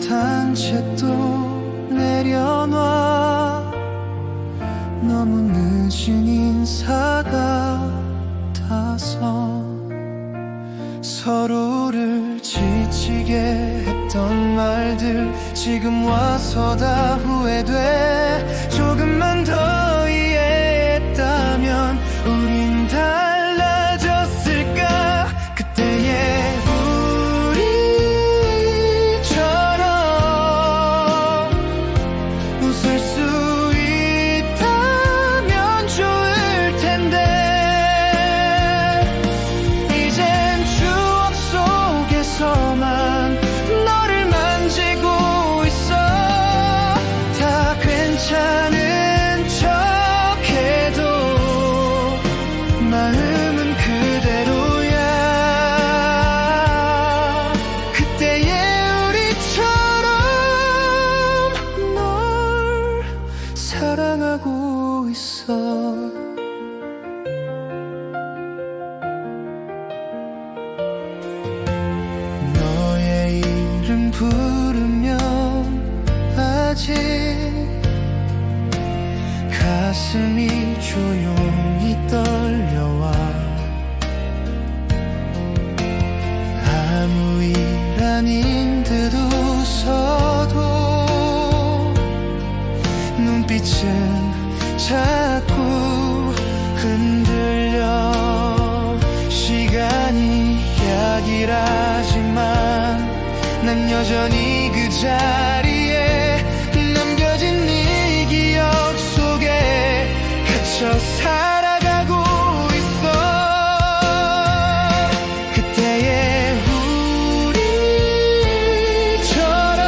못한 채 또 내려놔. 너무 늦은 인사 같아서 서로를 지치게 했던 말들 지금 와서 다 후회돼. 조금만 더 이해했다면 우린 달라졌을까. 그때의 우리처럼 웃을 수 있다면 좋을 텐데. 이젠 추억 속에서만 너를 만지고 있어. 다 괜찮은 척해도 마음은 그대로야. 그때의 우리처럼 널 사랑하고 있어. 너의 이름 부르면 아직 가슴이 조용히 떨려와. 아무 일 아닌 듯 웃어도 눈빛은 자꾸 흔들려. 시간이 약이라지만 난 여전히 그 자리에 남겨진 네 기억 속에 갇혀 살아가고 있어. 그때의 우리처럼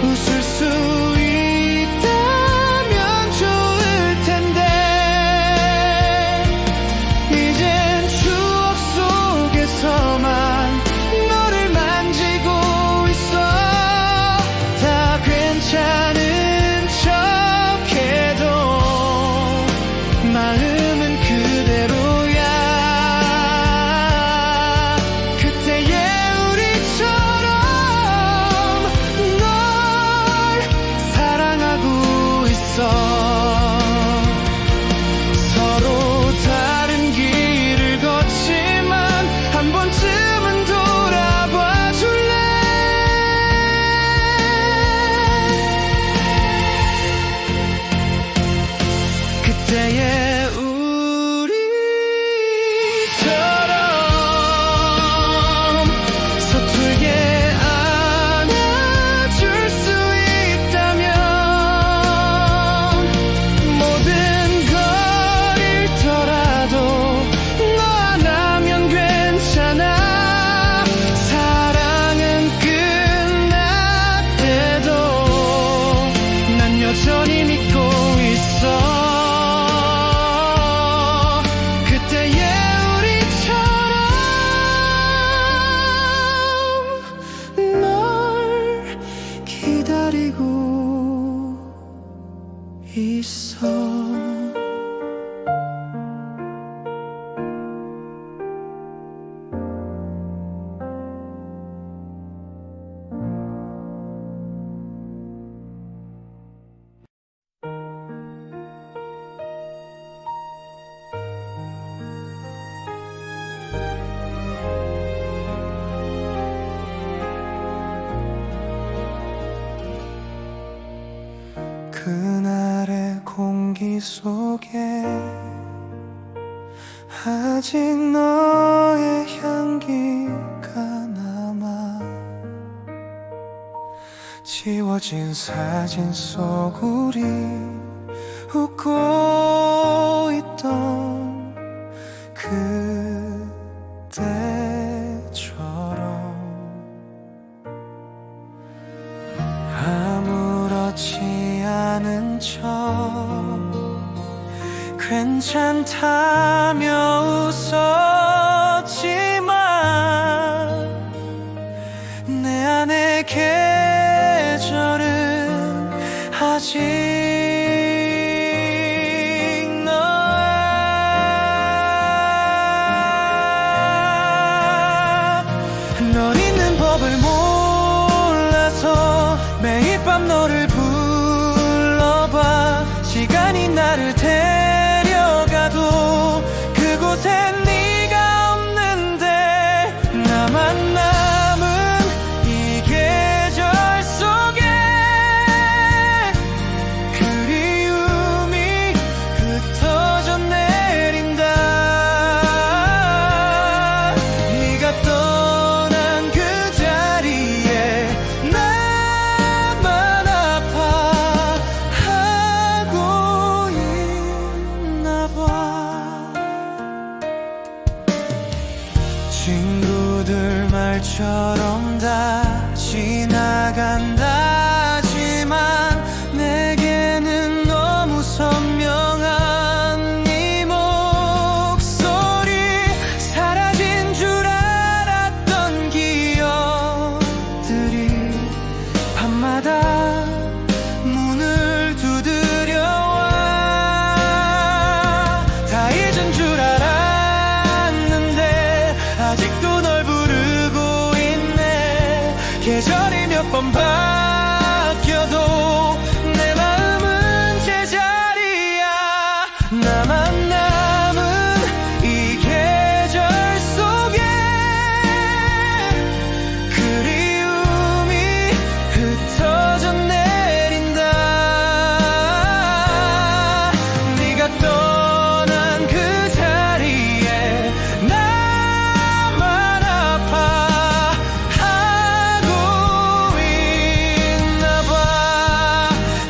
웃을 수 있다면 좋을 텐데. 이젠 추억 속에서만 너를 만지고 있어. 다 괜찮은 척해도 마음은 그대로야. 그때의 우리처럼 널 사랑하고 있어. 서로 다른 길을 걷지만 한 번쯤은 돌아봐 줄래. 그때의 우리처럼 서툴게 안아줄 수 있다면 모든 걸 잃더라도 너 하나면 괜찮아. 사랑은 끝났대도 난 여전히 믿고 있어. 그때의 우리처럼 널 기다리고 있어. 그날의 공기 속에 아직 너의 향기가 남아. 지워진 사진 속 우리 웃고 있던 그때처럼 아무렇지 않은 척 괜찮다며 웃었지만 내 안의 계절은 아직 너야. 널 잊는 법을 몰라서 매일 밤 너를 불러봐. 시간이 나를 데려가도 그곳엔 네가 없는데 나만 남은 이 계절 속에 그리움이 흩어져 내린다. 네가 떠난 그 자리에 나만 아파하고 있나 봐. 친구들 말처럼 다 지나간다지만 내게는 너무 선명한 네 목소리. 사라진 줄 알았던 기억들이 밤마다 문을 두드려와. 다 잊은 줄 알았는데 아직도 널 부르고 있네. 계절이 몇 번 바뀌어도 내 마음은 제자리야. 나만 남은 이 계절 속에 그리움이 흩어져 내린다. 네가 떠난 그 자리에 나만 아파하고 있나 봐.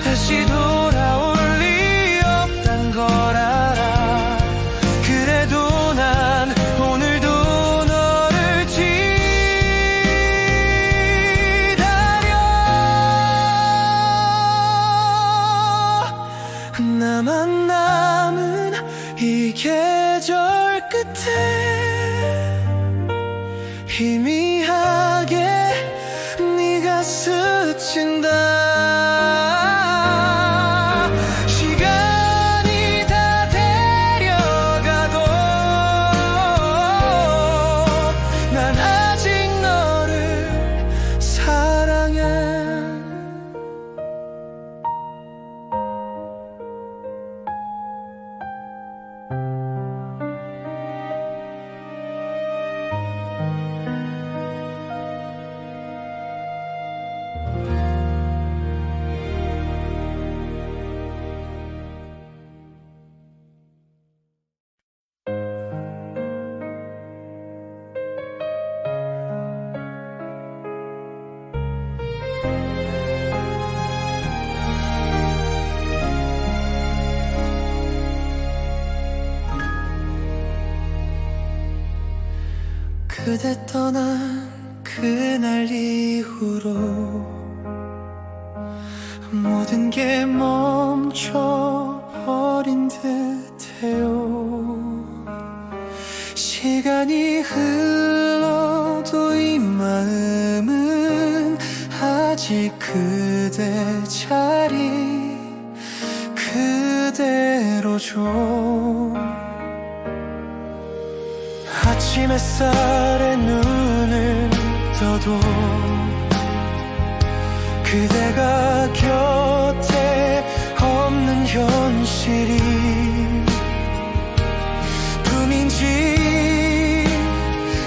다시 돌아올 리 없단 걸 알아. 그래도 난 오늘도 너를 기다려. 나만 남은 이 계절 끝에 희미하게 네가 스친다. 시간이 다 데려가도 난 아직 너를 사랑해. 그대 떠난 그날 이후로 모든 게 멈춰버린 듯해요. 시간이 흘러도 이 마음은 아직 그대 자리 그대로죠. 아침 햇살에 눈을 떠도 그대가 곁에 없는 현실이 꿈인지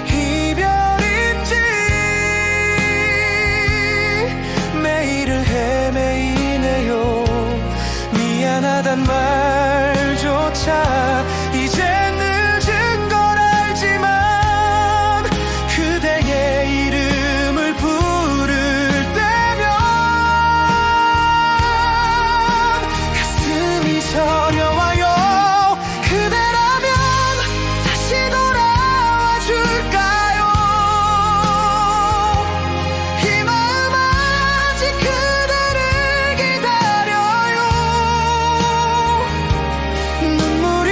이별인지 매일을 헤매이네요. 미안하단 말조차 이제 늦은 걸 알지만 그대의 이름을 부를 때면 가슴이 저려와요. 그대라면 다시 돌아와 줄까요? 이 마음 아직 그대를 기다려요. 눈물이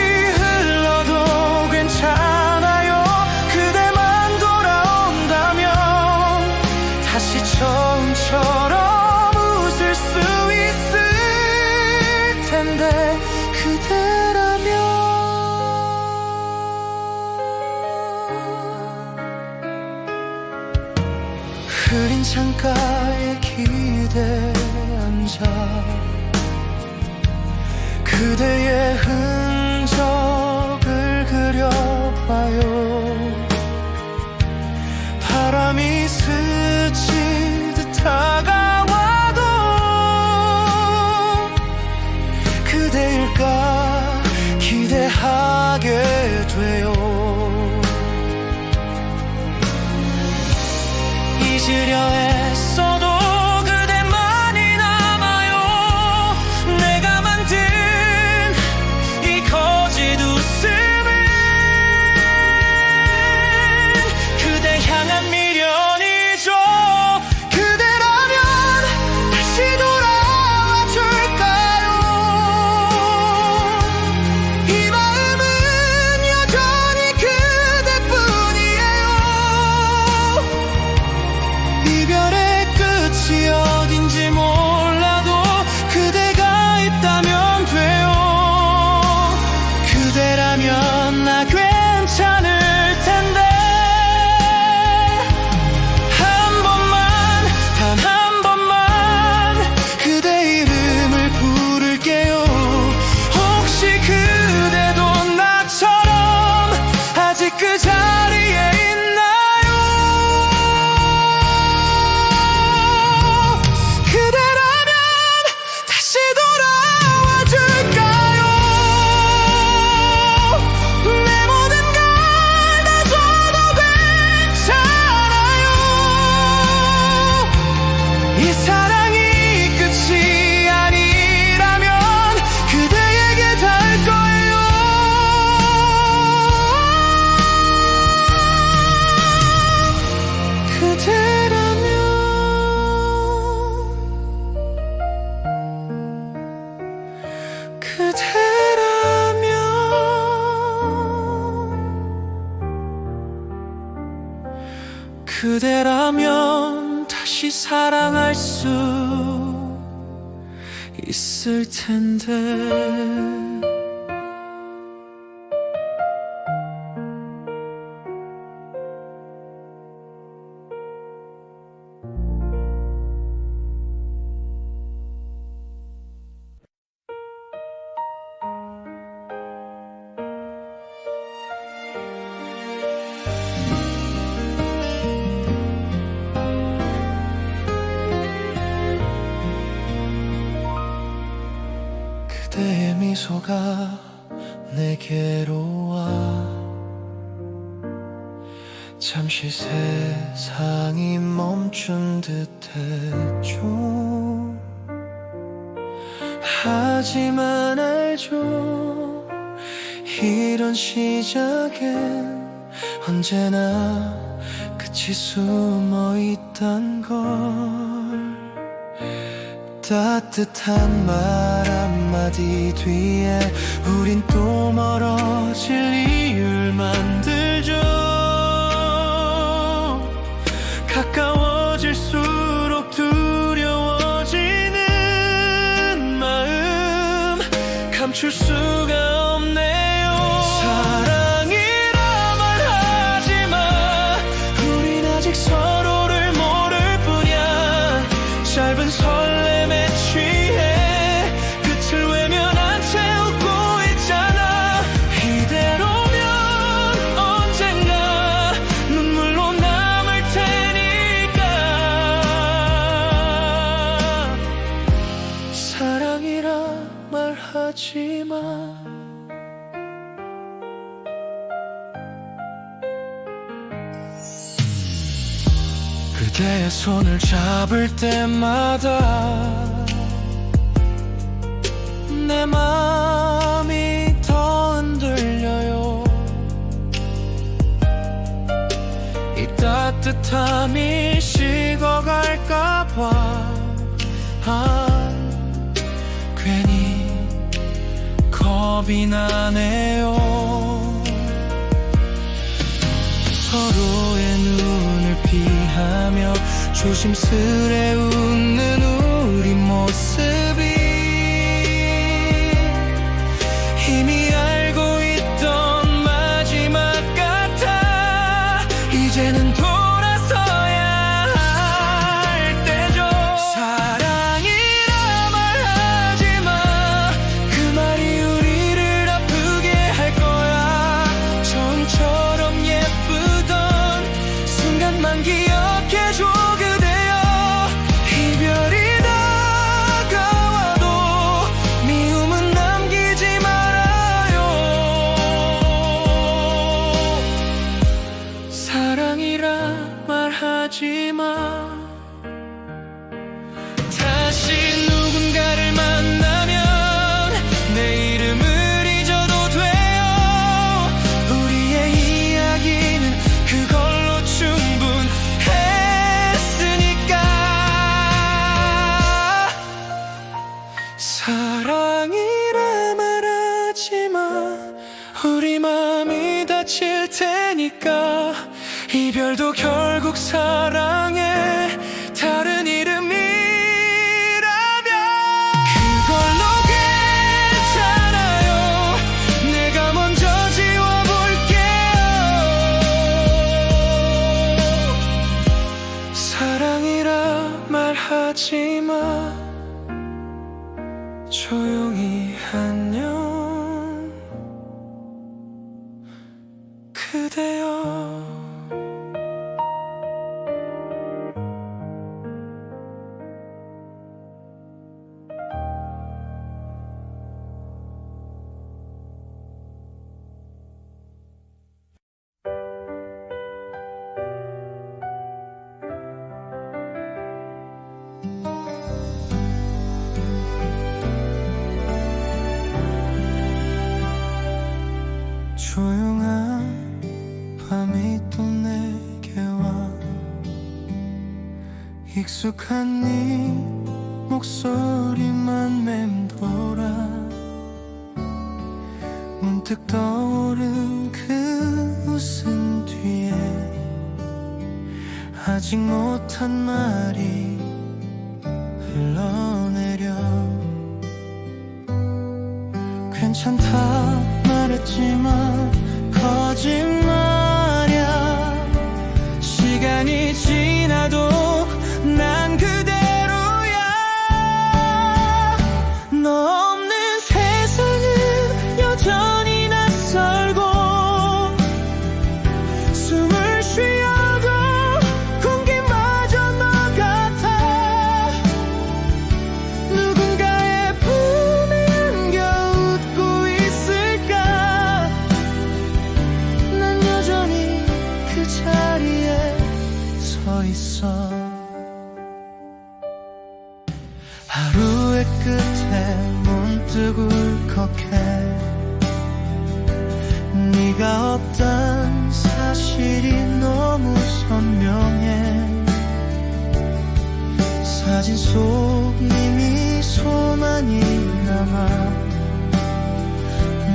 흐린 창가에 기대 앉아 그대의 흔적을 그려봐요. 바람이 스치듯 다가와도 그대일까 기대하게 돼요. 잊으려 애써도 그대만이 남아요. 내가 만든 이 거짓 웃음은 그대 향한 미련이죠. 그대라면 다시 돌아와 줄까요? 이 마음은 여전히 그대뿐이에요. 이별의 끝이 어딘지 몰라도 그대가 있다면 돼요. 그대라면 나 괜찮을 텐데 한 번만 단 한 번만 그대 이름을 부를게요. 혹시 그대도 나처럼 아직 그 자리에 있나요? 그대라면 다시 돌아와 줄까요? 내 모든 걸 다 줘도 괜찮아요. 이 사랑이 끝이 아니라면 그대에게 닿을 거예요. 그대라면 다시 사랑할 수 있을 텐데. 그대의 미소가 내게로 와 잠시 세상이 멈춘 듯 했죠. 하지만 알죠, 이런 시작엔 언제나 끝이 숨어있단 걸. 따뜻한 말 한마디 뒤에 우린 또 멀어질 이유를 만들죠. 가까워질수록 두려워지는 마음 감출 수가 없네요. 사랑이라 말하지만 우린 아직 서로를 모를 뿐이야. 짧은 설렘에 취해 끝을 외면한 채 웃고 있잖아. 이대로면 언젠가 눈물로 남을 테니까. 사랑이라 말하지만 그대의 손을 잡을 때마다 내 마음이 더 흔들려요. 이 따뜻함이 식어갈까봐 괜히 겁이 나네요. 서로의 눈을 피하며 조심스레 웃는 우리 모습이 이미 알고 있던 마지막 같아. 이제는 돌아서야 이별도 결국 사랑의 다른 이름이라면 그걸로 괜찮아요. 내가 먼저 지워볼게요. 사랑이라 말하지마. 조용히 안녕 그대여. 조용한 밤이 또 내게 와. 익숙한 네 목소리만 맴돌아. 문득 떠오른 그 웃음 뒤에 아직 못한 말이 흘러내려. 괜찮다 말했지만 거짓말이야. 시간이 지나도 난 그대로야. 너 없는 세상은 여전히 낯설고 숨을 쉬어도 공기마저 너 같아. 누군가의 품에 안겨 웃고 있을까. 난 여전히 그 자리에 서 있어. 하루의 끝에 문득 울컥해. 네가 없단 사실이 너무 선명해. 사진 속 네 미소만이 남아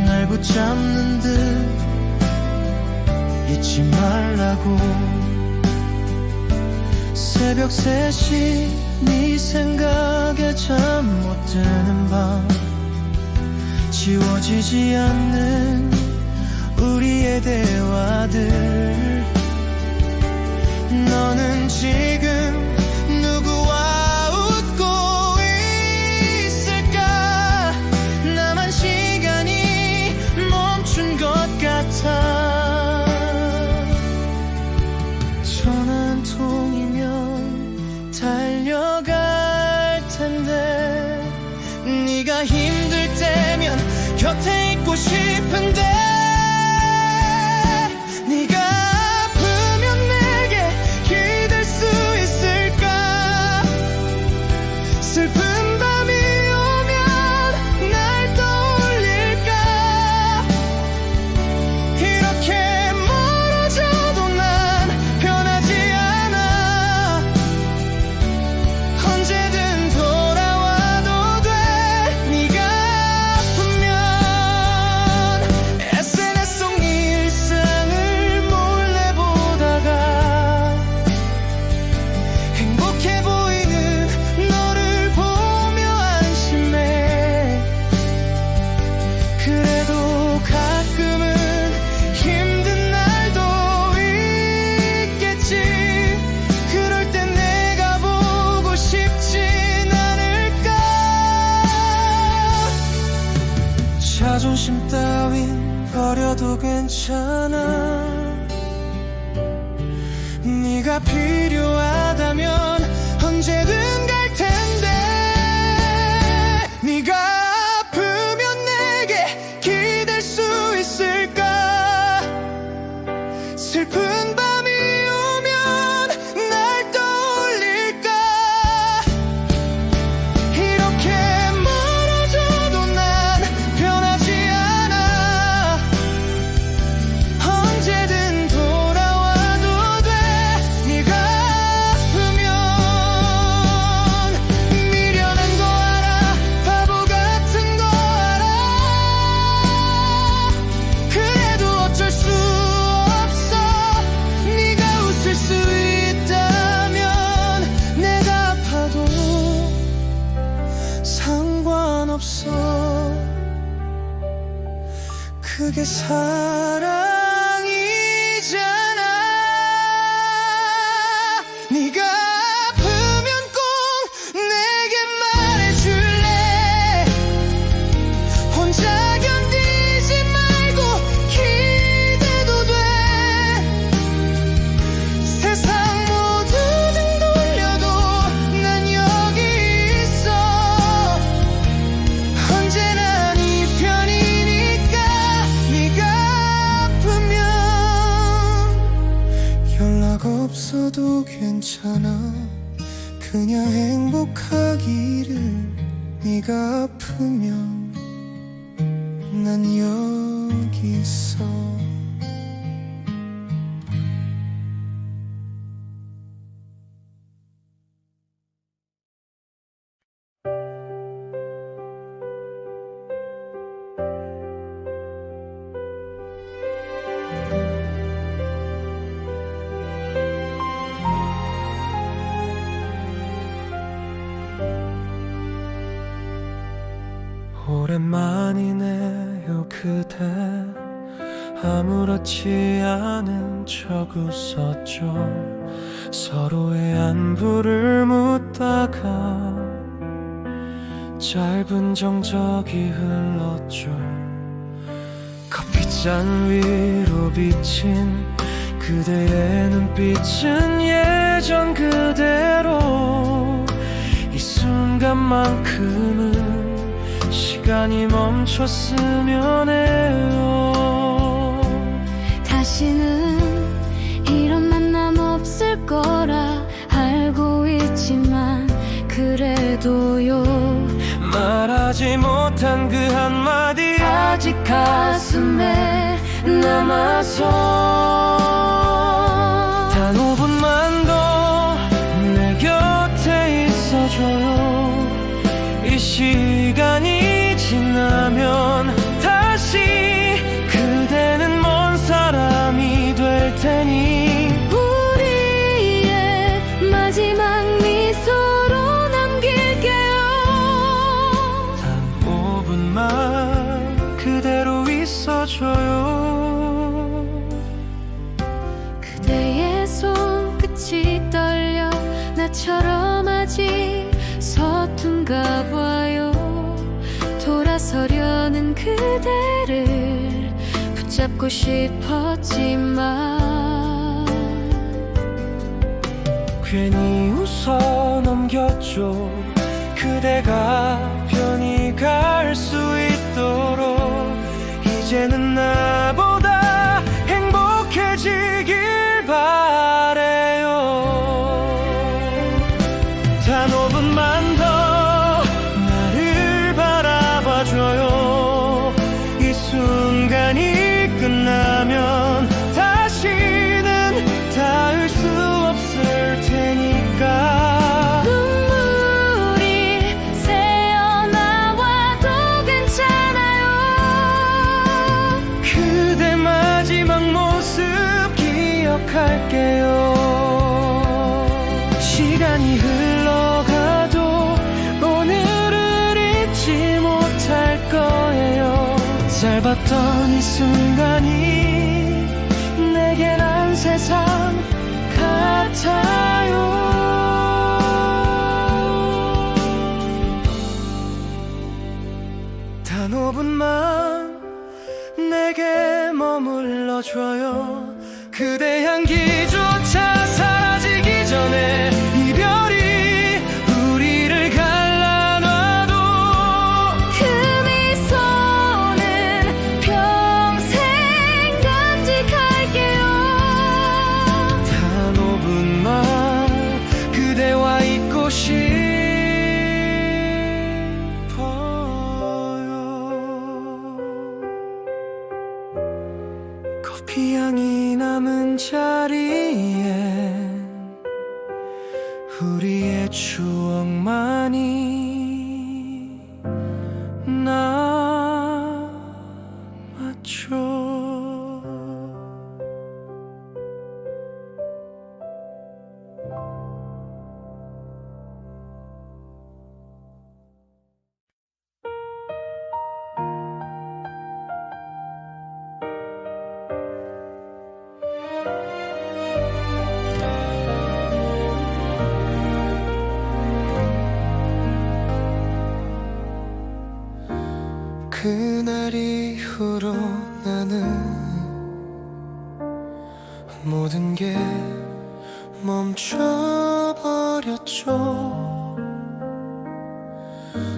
날 붙잡는 듯 잊지 말라고. 새벽 3시 네 생각에 잠 못 드는 밤. 지워지지 않는 우리의 대화들. 너는 지금 누구와 웃고 있을까. 나만 시간이 멈춘 것 같아. 전화 한 통이면 달려갈 텐데. 네가 힘들 때면 곁에 있고 싶은데. 네가 아프면 내게 기댈 수 있을까. 슬픈 밤이 오면 날 떠올릴까. 이렇게 멀어져도 난 변하지 않아. 언제든 돌아와도 돼. 네가 아프면 SNS 속 일상을 몰래 보다가 행복해 보이는 너를 보며 안심해. 그래도 가끔은 힘든 날도 있겠지. 그럴 땐 내가 보고 싶진 않을까. 자존심 따윈 버려도 괜찮아. 네가 필요하다면 언제든 갈 텐데. 네가 아프면 내게 기댈 수 있을까. 슬픈 밤이 오면 날 떠올릴까. 이렇게 멀어져도 난 변하지 않아. 언제든 돌아와도 돼. 네가 아프면 그게 사랑이잖아. 네가 아프면 꼭 내게 말해줄래. 혼자 견디지 말고 기대도 돼. 세상 모두 등 돌려도 난 여기 있어. 언제나 네 편이니까. 네가 아프면 연락 없어도 괜찮아. 그냥 행복하기를. 네가 아프면 난 여기 있어. 오랜만이네요 그대. 아무렇지 않은 척 웃었죠. 서로의 안부를 묻다가 짧은 정적이 흘렀죠. 커피잔 위로 비친 그대의 눈빛은 예전 그대로. 이 순간만큼은 시간이 멈췄으면 해요. 다시는 이런 만남 없을 거라 알고 있지만 그래도요. 말하지 못한 그 한마디 아직 가슴에 남아서. 단 5분만 더 내 곁에 있어줘요. 이 시간이 지나면 다시 그대는 먼 사람이 될 테니. 우리의 마지막 미소로 남길게요. 단 5분만 그대로 있어줘요. 그대의 손끝이 떨려 나처럼 아직 서툰가 봐요. 돌아서려는 그대를 붙잡고 싶었지만 괜히 웃어 넘겼죠. 그대가 편히 갈 수 있도록. 이제는 나보다 행복해지길 바래요. 단 5분만 더 나를 바라봐줘요. 이 순간이 끝나면 다시는 닿을 수 없을 테니까. 눈물이 새어나와도 괜찮아요. 그대 마지막 모습 기억할게요. 시간이 흘러가도 오늘을 잊지 못할 거예요. 짧았던 이 순간이 내겐 한 세상 같아요. 단 5분만 내게 머물러줘요. 그대 향기조차 사라지기 전에 이별이 우리를 갈라놔도 그 미소는 평생 간직할게요. 단 5분만 그대와 있고 싶어요. 커피 향이 남은 자리에 우리의 추억만이 남았죠. 그날 이후로 나는 모든 게 멈춰버렸죠.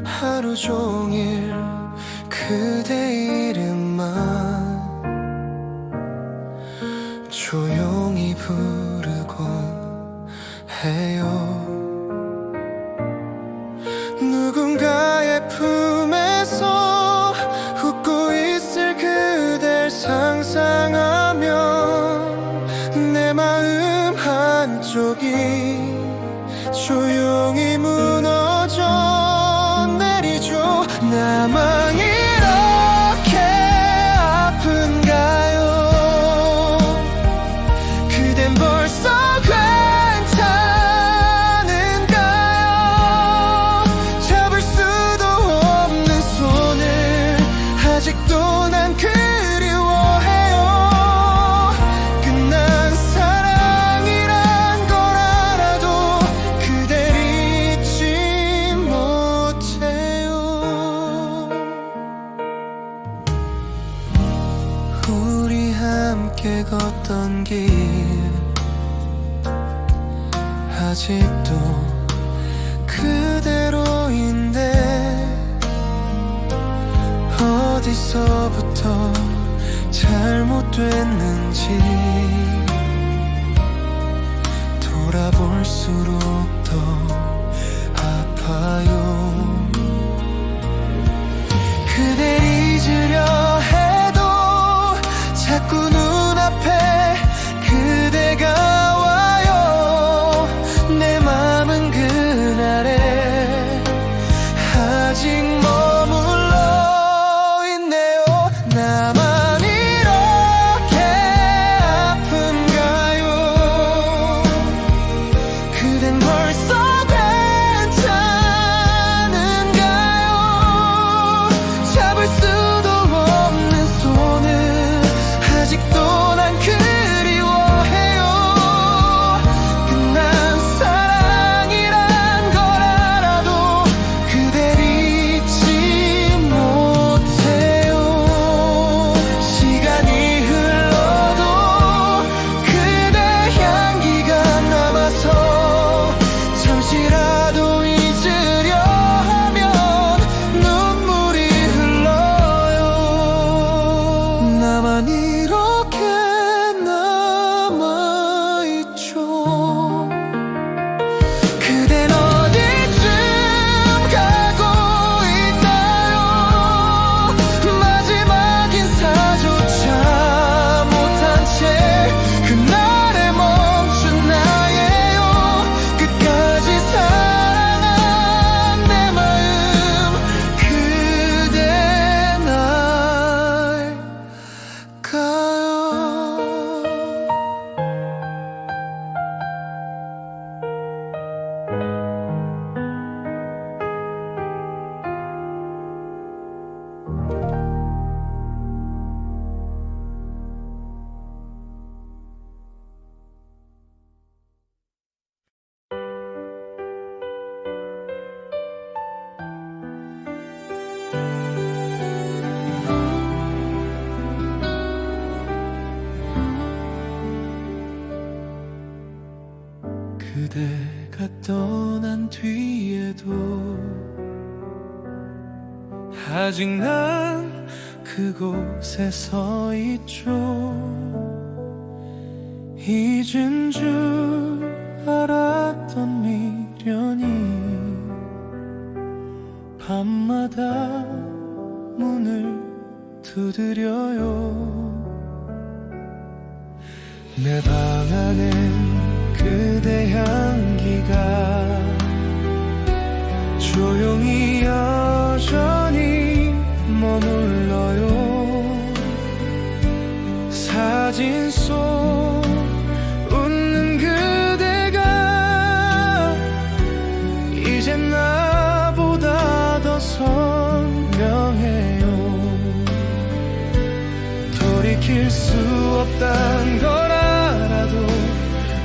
하루 종일 그대 이름만 조용히 부르곤 해요. 누군가의 품에서 웃고 있을 그댈 상상하면 내 마음 한쪽이 조용히 무너져 내리죠. 나만 이렇게 아픈가요? 그댄 벌써 괜찮은가요? 잡을 수도 없는 손을 아직도 난 그리워해요. 끝난 사랑이란 걸 알아도 그댈 잊지 못해요. 우리 함께 걷던 길 아직도 그대로인데 어디서부터 잘못됐는지 돌아볼수록 더 아파요. 그댈 잊으려 해도 자꾸 눈앞에 그대가 와요. 내 맘은 그날에 아직 머물러 있네요. 나만 이렇게 아픈가요? 그댄 벌써 괜찮은가요? 잡을 수도 없는 손을 아직도 난 그리워해요. 끝난 사랑이란 걸 알아도 그댈 잊지 못해요. 시간이 흘러도 그대 향기가 남아서 잠시라도 잊으려 하면 눈물이 흘러요. 나만 이렇게 남아있죠. 그댄 어디쯤 가고 있나요? 마지막 인사조차 못한 채 그날에 멈춘 나예요. 끝까지 사랑한 내 마음 그대 날까요? 그대가 떠난 뒤에도 아직 난 그곳에 서 있죠. 잊은 줄 알았던 미련이 밤마다 문을 두드려요. 내 방 안엔 그대 향기가 조용히 여전히 머물러요. 사진 속 웃는 그대가 이젠 나보다 더 선명해요. 돌이킬 수 없단 걸 알아도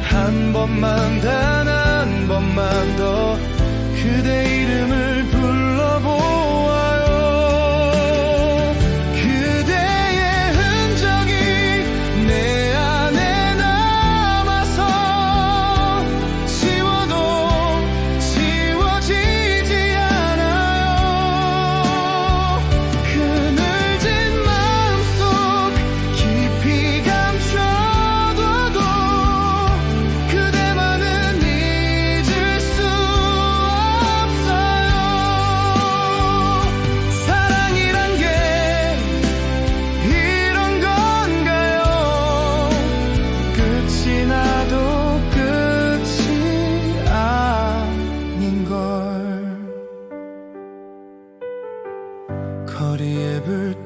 한 번만 단 한 번만 더 그대 이름을 불러보아요.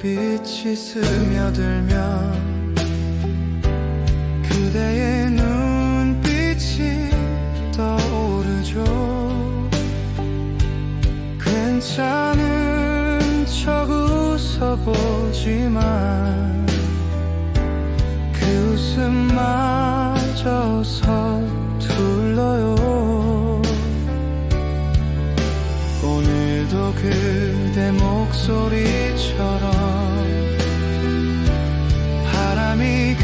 빛이 스며들면 그대의 눈빛이 떠오르죠. 괜찮은 척 웃어보지만 그 웃음마저 서툴러요. 오늘도 그대 목소리처럼 바람이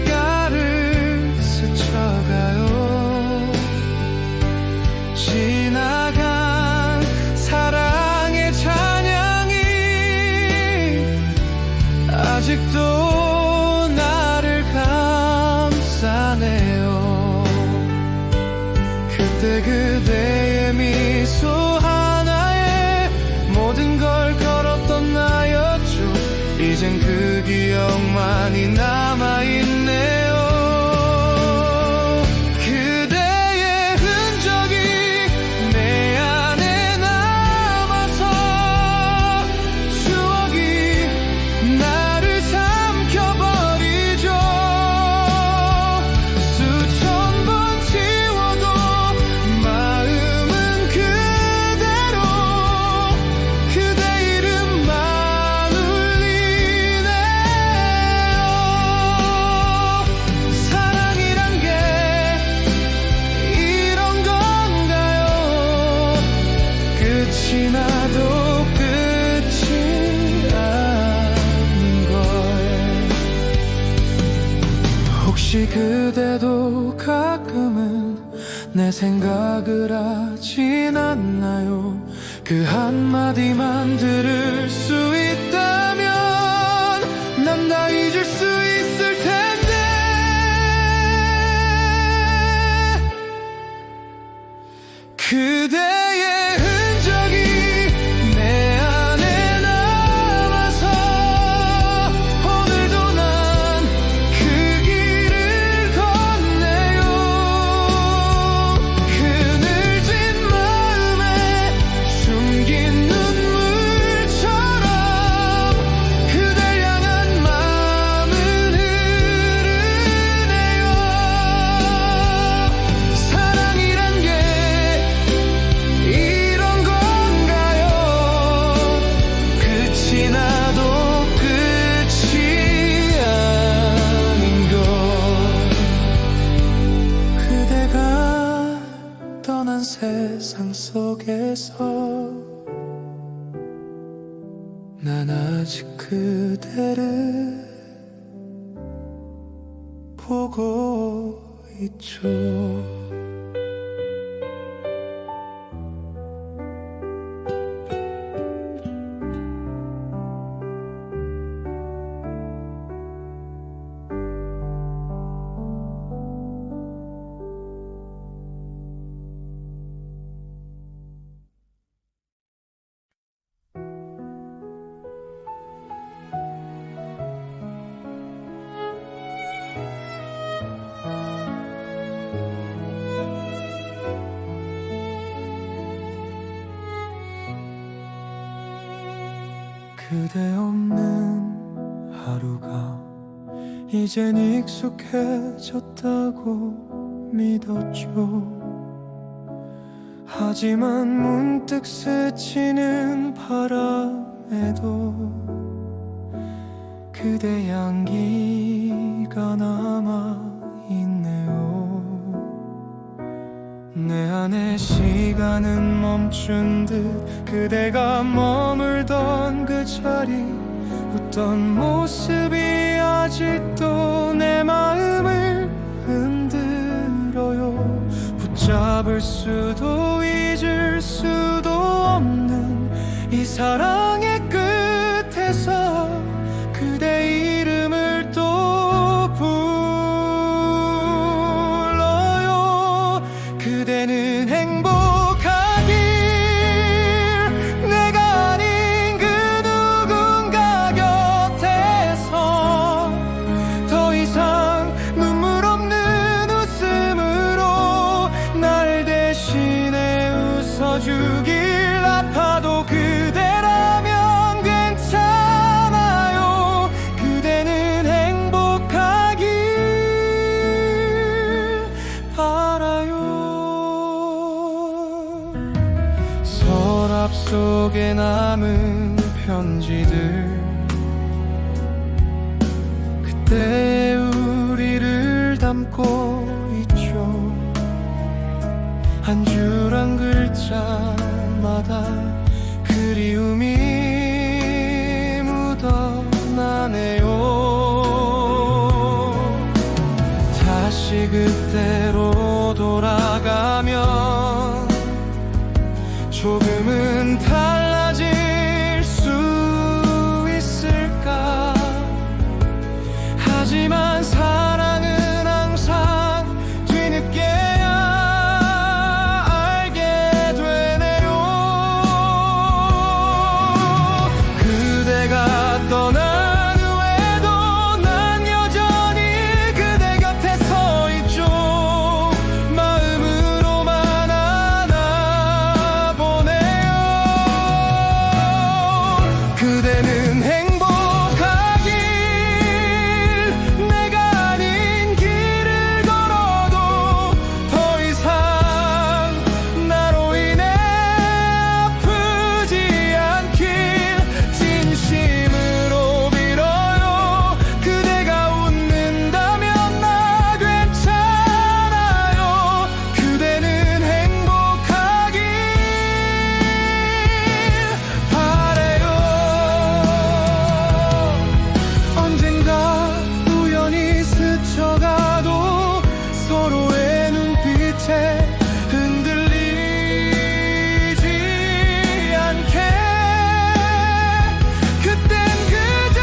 귓가를 스쳐가요. 지나간 사랑의 찬양이 아직도 나를 감싸네요. 그때 그대의 미소 하나에 모든 걸 걸었던 나였죠. 이젠 그 기억만이 남아있네요. 그대의 흔적이 내 안에 남아서 추억이 나를 삼켜버리죠. 수천 번 지워도 마음은 그대로 그대 이름만 울리네요. 사랑이란 게 이런 건가요? 끝이 나도 끝이 아닌 걸. 혹시 그대도 가끔은 내 생각을 하진 않나요? 그 한마디만 들을 수 있다면 난 다 잊을 수 있을 텐데. 그대의 흔적이 내 안에 남아서 오늘도 난 그 길을 걷네요. 그늘진 마음에 숨긴 눈물처럼 그댈 향한 마음은 흐르네요. 사랑이란 게 이런 건가요? 끝이 나도 끝이 아닌 걸. 그대가 떠난 세상 속에서 난 아직 그대를 보고 있죠. 그대 없는 하루가 이젠 익숙해졌다고 믿었죠. 하지만 문득 스치는 바람에도 그대 향기가 남아있네요. 내 안에 시간은 멈춘 듯 그대가 머물던 그 자리 웃던 모습이 아직도 내 마음을 흔들어요. 붙잡을 수도 잊을 수도 없는 이 사랑의 끝에서 그대 이름을 또 불러요. 그대는 행복하길 내가 아닌 그 누군가 곁에서 더 이상 눈물 없는 웃음으로 날 대신해 웃어주길. 아파도 그대라면 괜찮아요. 서랍 속에 남은 편지들, 그때 우리를 담고 있죠. 한 줄 한 글자마다 그리움이 묻어나네요. 다시 그때로 돌아가면 조금은 달라질 수 있을까. 하지만 사랑은 항상 뒤늦게야 알게 되네요. 그대가 떠난 후에도 난 여전히 그대 곁에 서 있죠. 마음으로만 안아보네요. 그대는 행복하길, 내가 아닌 길을 걸어도 더 이상 나로 인해 아프지 않길 진심으로 빌어요. 그대가 웃는다면 나 괜찮아요. 그대는 행복하길 바래요. 언젠가 우연히 스쳐가도 서로의 눈빛에 흔들리지 않게, 그땐 그저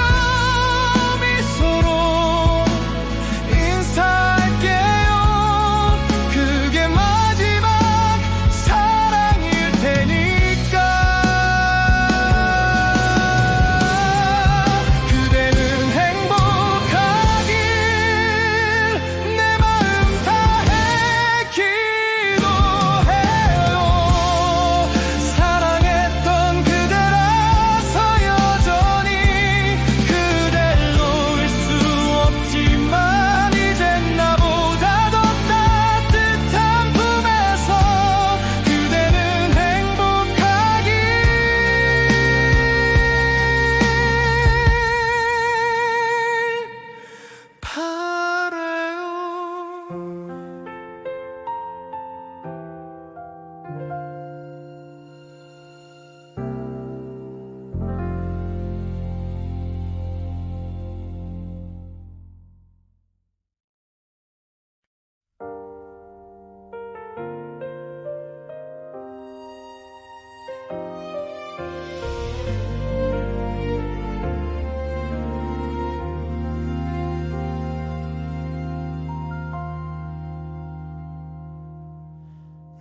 미소로 인사할게요. 그게 마지막 사랑일 테니까. 그대는 행복하길 내 마음 다해 기도해요. 사랑했던 그대라서 여전히 그댈 놓을 수 없지만 이젠 나보다 더 따뜻한 품에서 그대는 행복하길 바래요.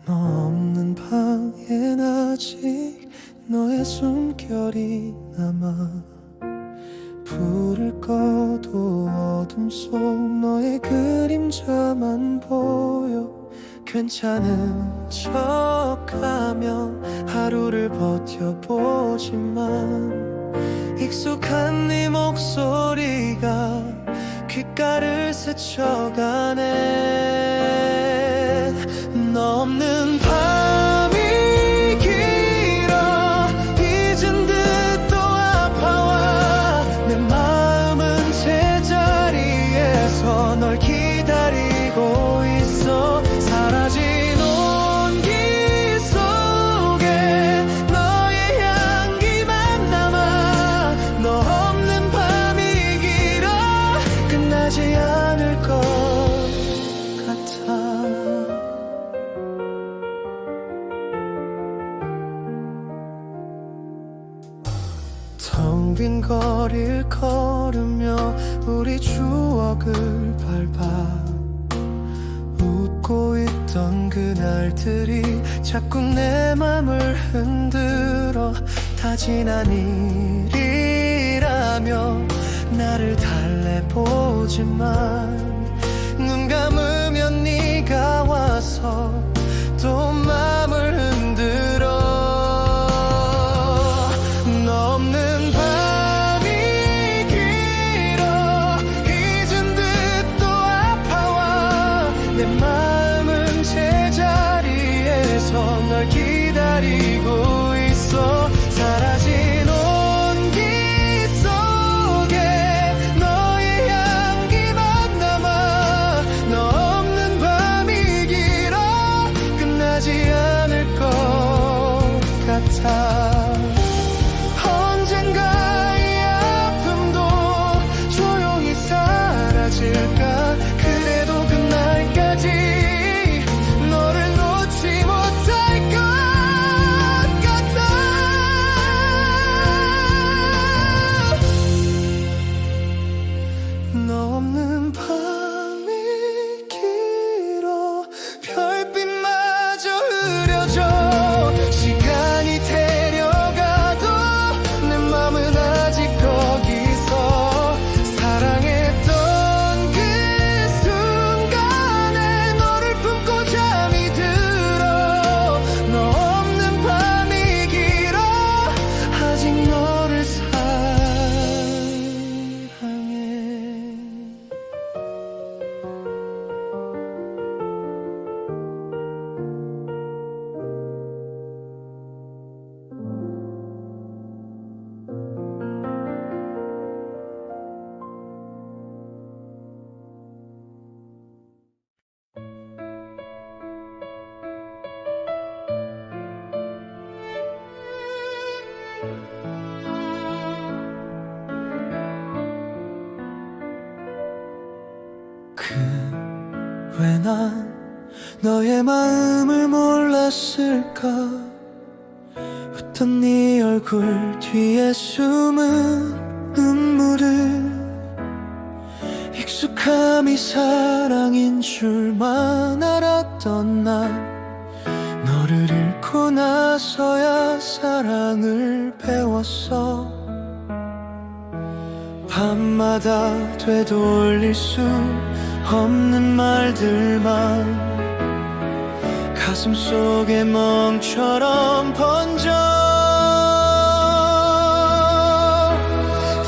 너 없는 방엔 아직 너의 숨결이 남아. 불을 꺼도 어둠 속 너의 그림자만 보여. 괜찮은 척하며 하루를 버텨보지만 익숙한 네 목소리가 귓가를 스쳐가네. 너 없는 밤이 길어 잊은 듯 또 아파와. 내 마음은 제자리에서 널 기다리고 있어. 사라진 온기 속에 너의 향기만 남아. 너 없는 밤이 길어 끝나지 않을 것 같아. 텅 빈 거리를 걸으며 우리 추억을 밟아. 웃고 있던 그날들이 자꾸 내 맘을 흔들어. 다 지난 일이라며 나를 달래보지만 눈 감으면 네가 와서 또 맘을 흔들어. 너 없는 밤이 길어 잊은 듯 또 아파와. 내 마음은 제자리에서 널 기다리고 있어. 없어. 사라진 온기 속에 너의 향기만 남아. 너 없는 밤이 길어 끝나지 않을 것 같아. 언젠가 이 아픔도 조용히 사라질까. 그래도 그날까지 너를 놓지 못할 것 같아. 너 없는 밤이 길어 별빛마저 흐려져. 시간이 데려가도 내 맘은 아직 거기서. 사랑했던 그 순간에 너를 품고 잠이 들어. 너 없는 밤이 길어 아직 너를 사랑해. 왜 난 너의 마음을 몰랐을까. 웃던 네 얼굴 뒤에 숨은 눈물을. 익숙함이 사랑인 줄만 알았던 난 너를 잃고 나서야 사랑을 배웠어. 밤마다 되돌릴 수 없는 말들만 가슴 속에 멍처럼 번져.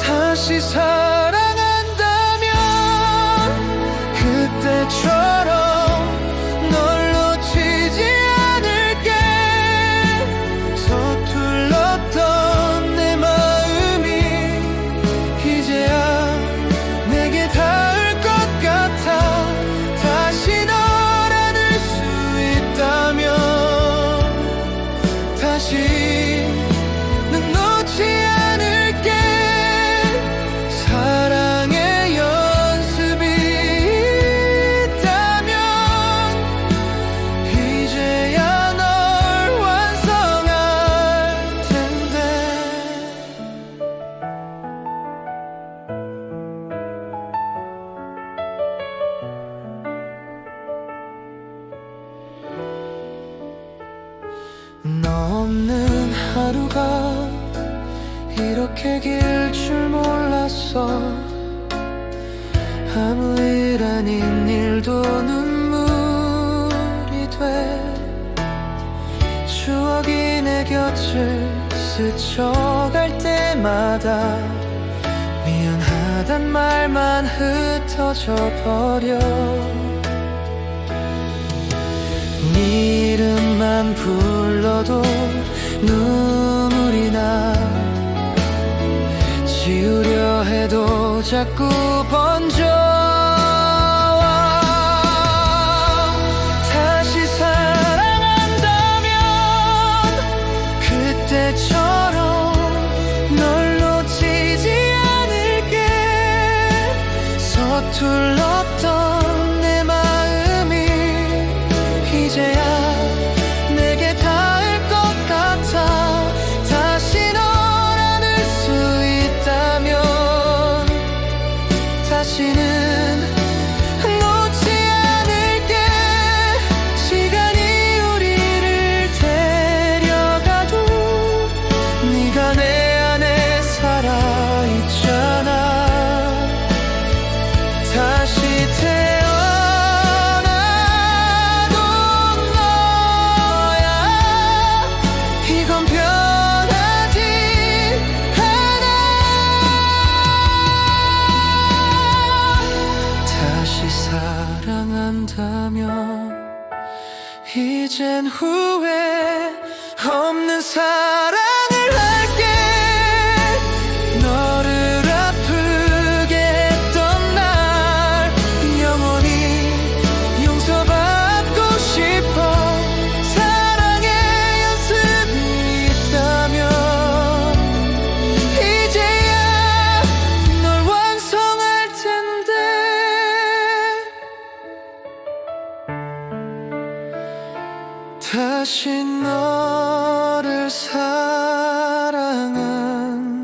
다시 사랑한다면 그때처럼 널 놓치지 않을게. 서툴렀던 내 마음이 이제야 내게 닿을 것 같아. 다시 널 안을 수 있다면 다시는 놓지 않을게. 사랑의 연습이 있다면 이제야 널 완성할 텐데. 너 없는 하루가 이렇게 길 줄 몰랐어. 아무 일 아닌 일도 눈물이 돼. 추억이 내 곁을 스쳐갈 때마다 미안하단 말만 흩어져 버려. 네 이름만 불러도 눈물이 나. 지우려 해도 자꾸 번져와. 다시 사랑한다면 그때처럼 널 놓치지 않을게. 서툴렀던 내 마음이 이제야 내게 닿을 것 같아. 다시 널 안을 수 있다면 다시는 놓지 않을게. 시간이 우리를 데려가도 네가 내 안에 살아있잖아. 다시 태어나도 너야. 이건 변하지 않아. 다시 사랑한다면 이젠 후회 없는 사랑. 너를 사랑한다면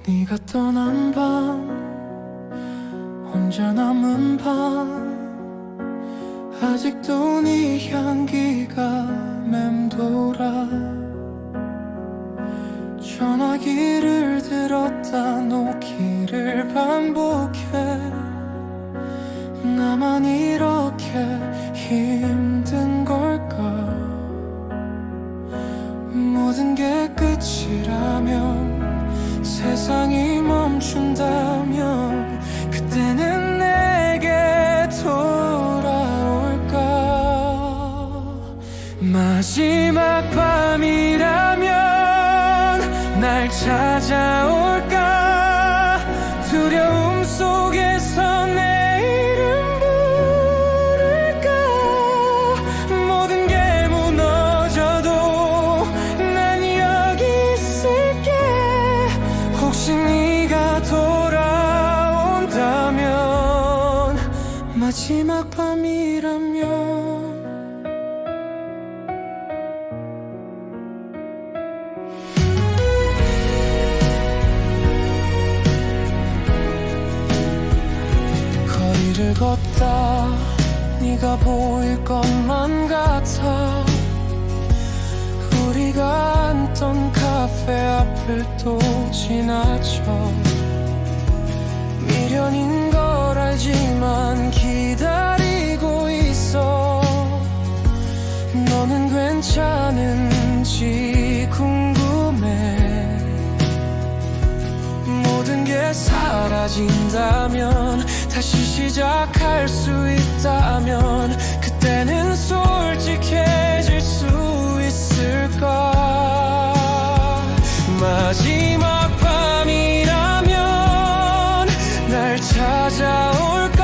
네가 떠난 밤 혼자 남은 밤 아직도 네 향기가 맴돌아 전화기를 들었다 놓기를 반복해 나만 이렇게 힘든 걸까 모든 게 끝이라면 세상이 멈춘다면 그때는 내게 돌아올까 마지막 밤이라면 날 찾아올까 두려움 속에서 내 이름 부를까 모든 게 무너져도 난 여기 있을게 혹시 네가 돌아온다면 마지막 밤이라면 거리를 걷다 네가 보일 것만 같아 우리가 앉던 카페 앞을 또 지나쳐 미련인 걸 알지만 기다리고 있어 너는 괜찮은지 궁금해 모든 게 사라진다면 다시 시작할 수 있다면 그때는 솔직해질 수 있을까 마지막 밤이라면 날 찾아올까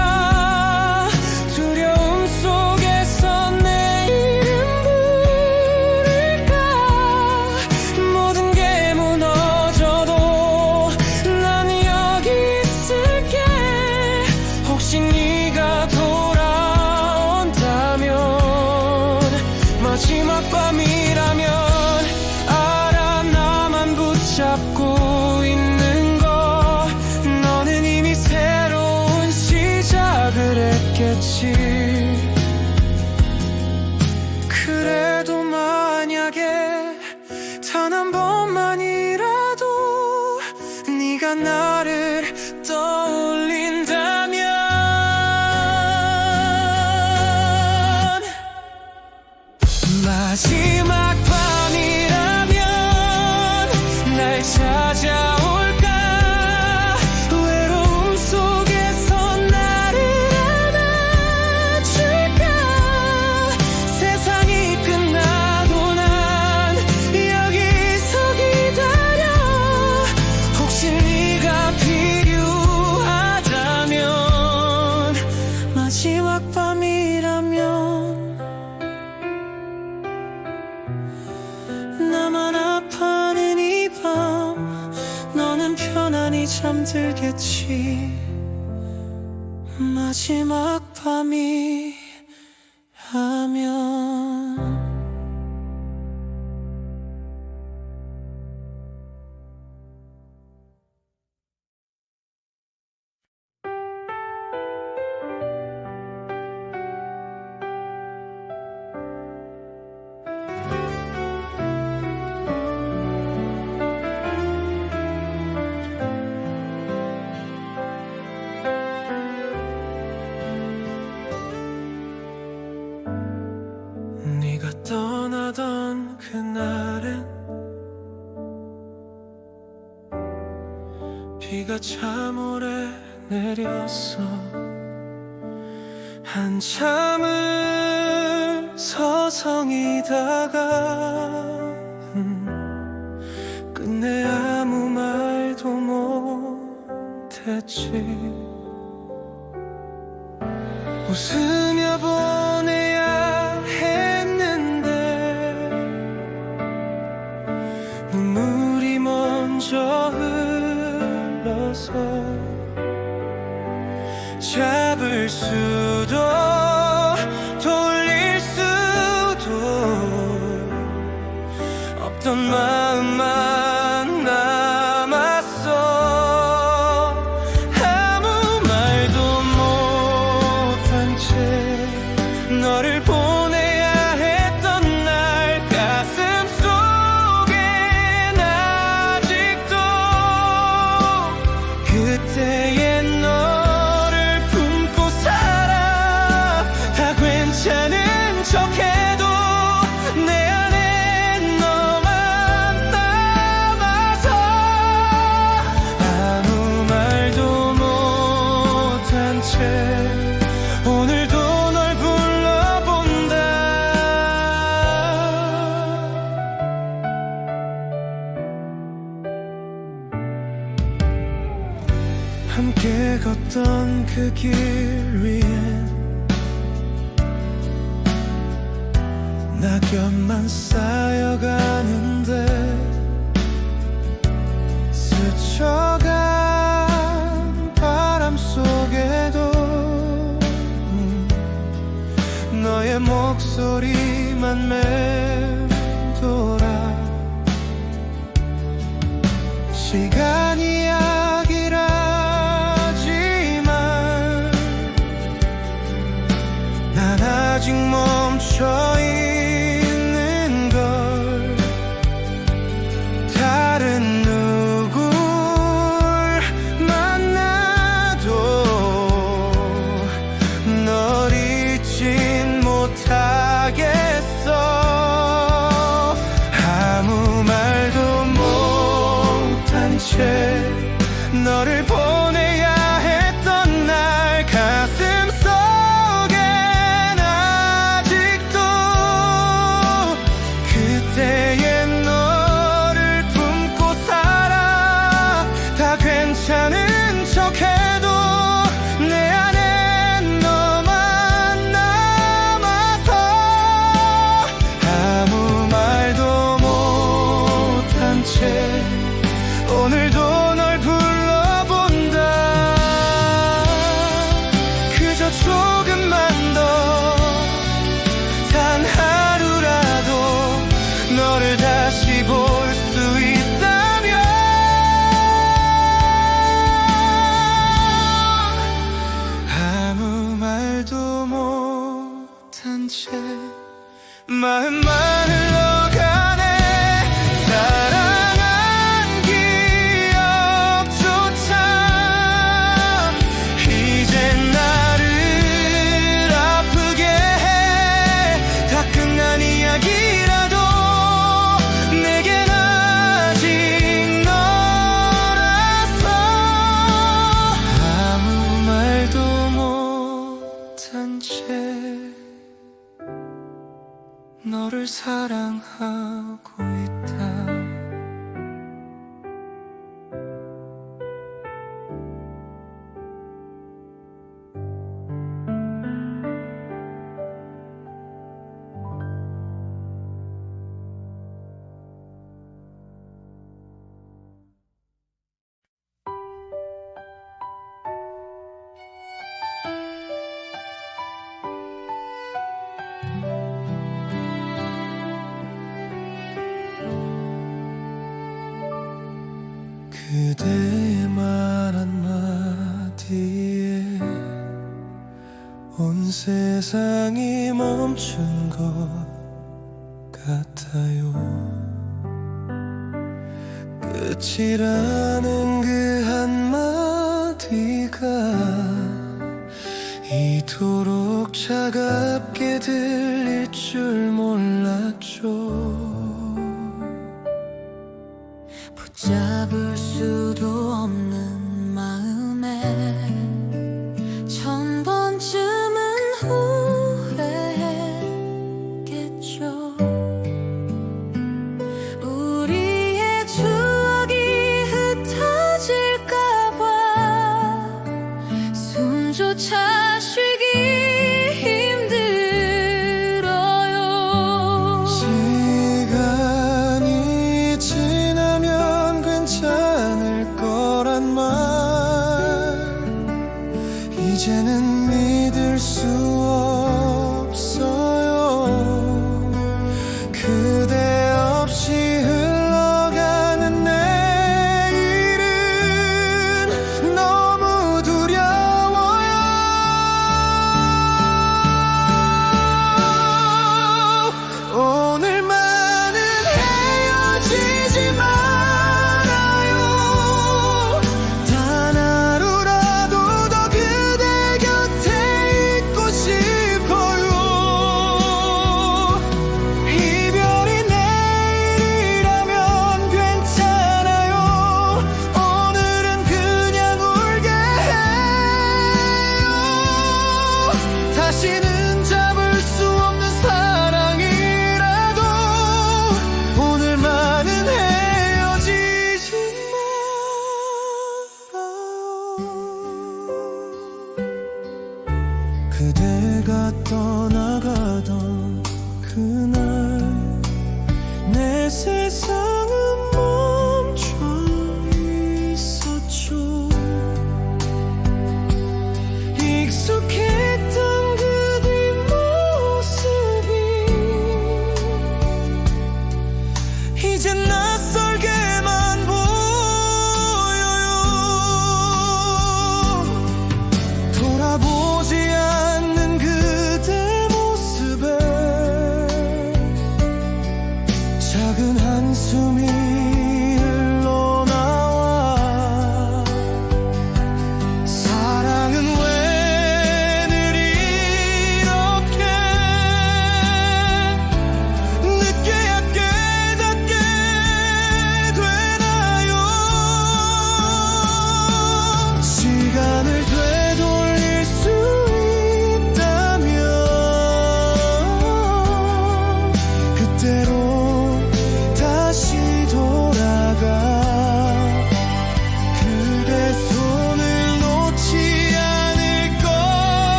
두려움 속에서 내 이름 부를까 모든 게 무너져도 난 여기 있을게 혹시 네가 돌아온다면 마지막 밤이라면 알아 나만 붙잡고 있는 거 너는 이미 새로운 시작을 했겠지 그래도 만약에 단 한 번만이라도 네가 나를 떠올린다면 마지막 밤이라면 날 찾아올까 외로움 속에서 나를 안아줄까 세상이 끝나도 난 여기서 기다려 혹시 네가 필요하다면 마지막 밤이라면 나만 아파하는 이 밤 너는 편안히 잠들겠지 마지막 밤이라면 네가 떠나던 그날엔 비가 참 오래 내렸어 한참을 서성이다가 끝내 아무 말도 못했지. 웃으며 보내야 했는데 눈물이 먼저 흘러서 잡을 수도 돌릴 수도 없던 마음만 남았어. 아무 말도 못한 채 너를 보내야 했던 날 가슴 속엔 아직도 그때의 너를 품고 살아. 다 괜찮은 척해도 내 안에 너만 남아서 아무 말도 못한 채 오늘도 널 불러본다. 함께 걷던 그 길 위엔 낙엽만 쌓여가는데 스쳐간 바람 속에도 너의 목소리만 맴돌아. 시간이 약이라지만 난 아직 멈춰 있는 걸. 다른 누굴 만나도 널 잊진 못하겠어. 아무 말도 못한 채 너를 보내야 했던 날 가슴 속엔 아직도 그때의 너를 품고 살아. 다 괜찮은 척해도 내 안에 너만 남아서 아무 말도 못한 채 오늘도 널 불러본다. 그저 조금만 더 단 하루라도 너를 다시 볼 수 있다면 아무 말도 못한 채 마음만 흘러가네. 사랑한 기억조차 이젠 나를 아프게 해. 다 끝난 이야기라도 내겐 아직 너라서 아무 말도 못한 채 너를 사랑하고 있다. 그대의 말 한마디에 온 세상이 멈춘 것 같아요. 끝이라는 그 한마디가 이토록 차갑게 들릴 줄 몰랐죠. 붙잡을 수도 없는 마음에 천 번쯤은 후회했겠죠. 우리의 주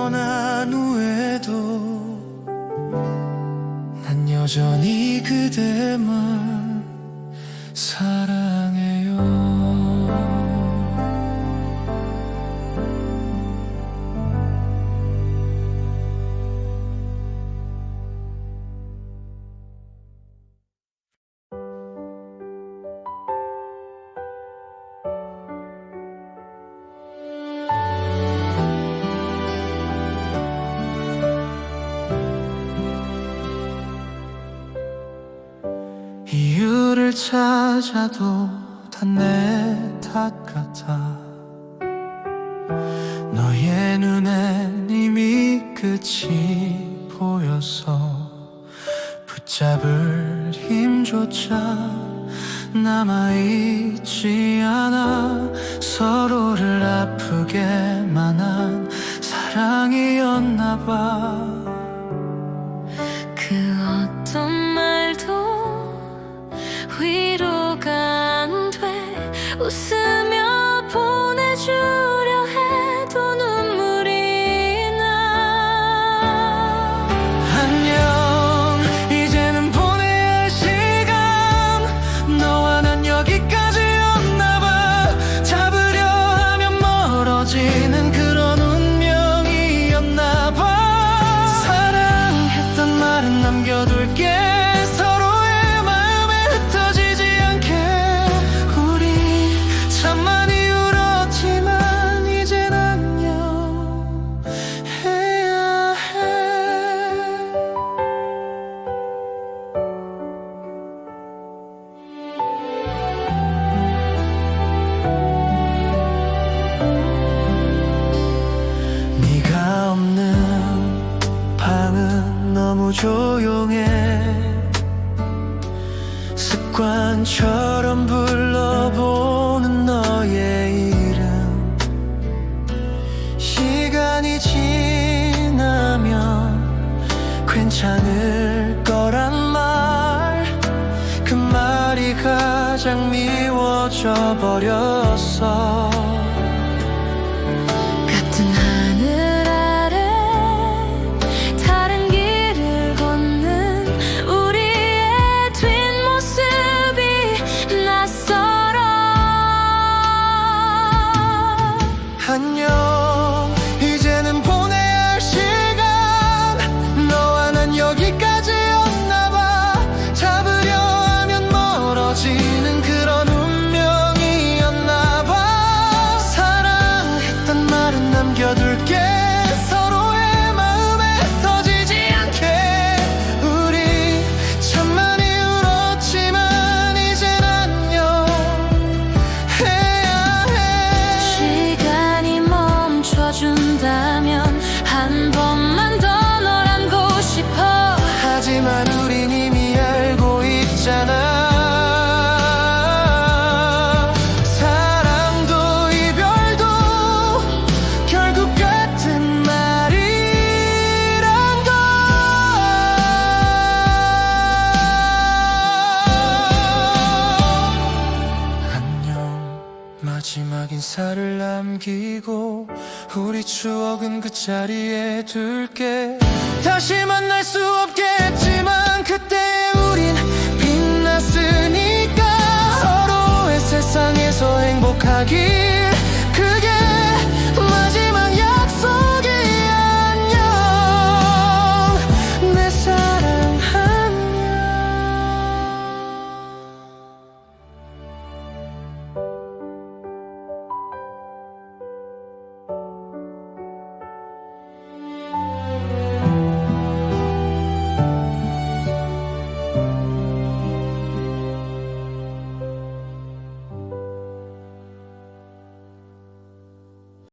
떠난 후에도 난 여전히 그대만 사랑해요. 이유를 찾아도 다 내 탓 같아. 너의 눈엔 이미 끝이 보여서 붙잡을 힘조차 남아있지 않아. 서로를 아프게만 한 사랑이었나 봐. 그 어떤 말도 위로가 안 돼. 웃으며 보내주려 해도 눈물이 나. 안녕, 이제는 보내야 할 시간. 너와 난 여기까지였나 봐. 잡으려 하면 멀어지는 그런 운명이었나 봐. 사랑했단 말은 남겨둘게. 너무 조용해. 습관처럼 불러보는 너의 이름. 시간이 지나면 괜찮을 거란 말, 그 말이 가장 미워져 버렸어. 같은 하늘 아래 다른 길을 걷는 우리의 뒷모습이 낯설어. 안녕, 이제는 보내야 할 시간. 너와 난 여기까지였나 봐. 잡으려 하면 멀어지는 그런 운명이었나 봐. 사랑했단 말은 남겨둘게. 서로의 마음에 터지지 않게. 우리 참 많이 울었지만 이젠 안녕 해야 해. 시간이 멈춰준다면 한 번만 더 널 안고 싶어. 하지만 우린 이미 알고 있잖아. 사랑도 이별도 결국 같은 말이란 걸. 안녕, 마지막 인사를 남기고 우리 추억은 그 자리에 둘게. 다시 만날 수 없겠지만 그때 우린 빛났으니까. 서로의 세상에서 행복하길.